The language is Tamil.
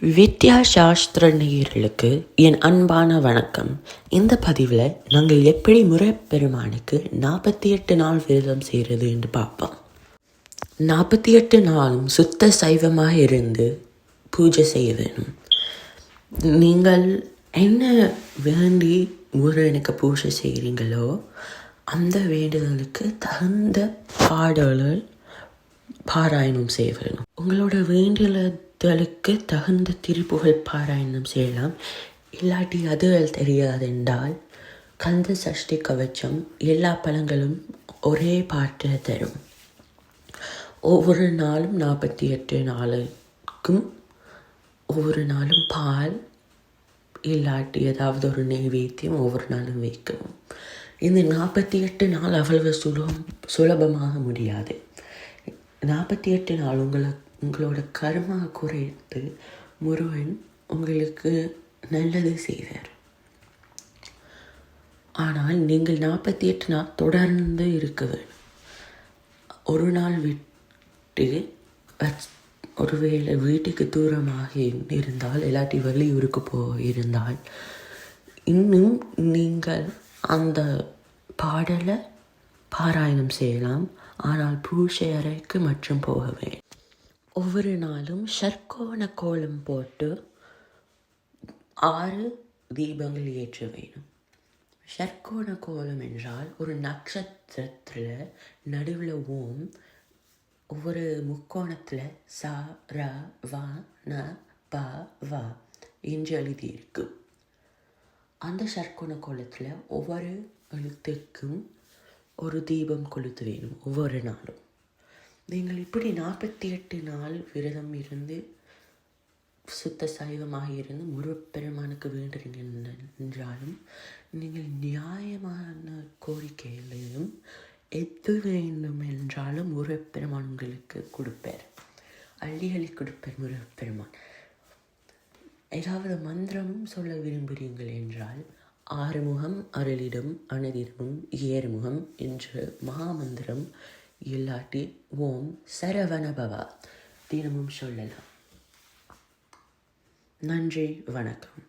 வித்யா சாஸ்திர நேயர்களுக்கு என் அன்பான வணக்கம். இந்த பதிவில் நாங்கள் எப்படி முருகப்பெருமானுக்கு 48 நாள் விரதம் செய்கிறது என்று பார்ப்போம். 48 நாளும் சுத்த சைவமாக இருந்து பூஜை செய்ய வேணும். நீங்கள் என்ன வேண்டி முருகனுக்கு பூஜை செய்கிறீங்களோ அந்த வேண்டுதலுக்கு தகுந்த பாடல்கள் பாராயணம் செய்ய வேணும். உங்களோட வேண்டுதலுக்கு தகுந்த திருப்புகழ் பாராயணம் செய்யலாம். இல்லாட்டி அதுகள் தெரியாதென்றால் கந்த சஷ்டி கவச்சம் எல்லா பழங்களும் ஒரே பாட்டில் தரும். ஒவ்வொரு நாளும் 48 நாளுக்கும் ஒவ்வொரு நாளும் பால் இல்லாட்டி ஏதாவது ஒரு நெய்வேத்தியம் ஒவ்வொரு நாளும் வைக்கவும். இந்த 48 நாள் அவ்வளவு சுலபமாக முடியாது. 48 நாள் உங்களோட கர்மா குறைத்து முருகன் உங்களுக்கு நல்லது செய்வார். ஆனால் நீங்கள் 48 நாள் தொடர்ந்து இருக்க வேண்டும். ஒரு நாள் விட்டு ஒருவேளை வீட்டுக்கு தூரமாக இருந்தால் இல்லாட்டி வெளியூருக்கு போயிருந்தால் இன்னும் நீங்கள் அந்த பாடலை பாராயணம் செய்யலாம். ஆனால் பூஜை அறைக்கு மற்றும் போகவே ஒவ்வொரு நாளும் ஷர்கோண கோலம் போட்டு 6 தீபங்கள் ஏற்ற வேணும். ஷர்கோண கோலம் என்றால் ஒரு நட்சத்திரத்தில் நடுவில் ஓம், ஒவ்வொரு முக்கோணத்தில் ச ர வ ந ப வ என்று எழுதியிருக்கு. அந்த ஷர்கோண கோலத்தில் ஒவ்வொரு எழுத்துக்கும் ஒரு தீபம் கொளுத்த வேணும் ஒவ்வொரு நாளும். நீங்கள் இப்படி 48 நாள் விரதம் இருந்து சுத்த சைவமாக இருந்து முருகப்பெருமானுக்கு வேண்டுறீங்க என்றாலும் நீங்கள் நியாயமான கோரிக்கைகளையும் எது வேண்டும் என்றாலும் முருகப்பெருமான் உங்களுக்கு கொடுப்பார். அள்ளி கொடுப்பார் முருகப்பெருமான். ஏதாவது மந்திரமும் சொல்ல விரும்புகிறீர்கள் என்றால் ஆறுமுகம் அருளிடம் அனதிடமும் ஏறுமுகம் என்று மகாமந்திரம் இல்லாட்டி ஓம் சரவணபவா தினமும் சொல்லலாம். நன்றி, வணக்கம்.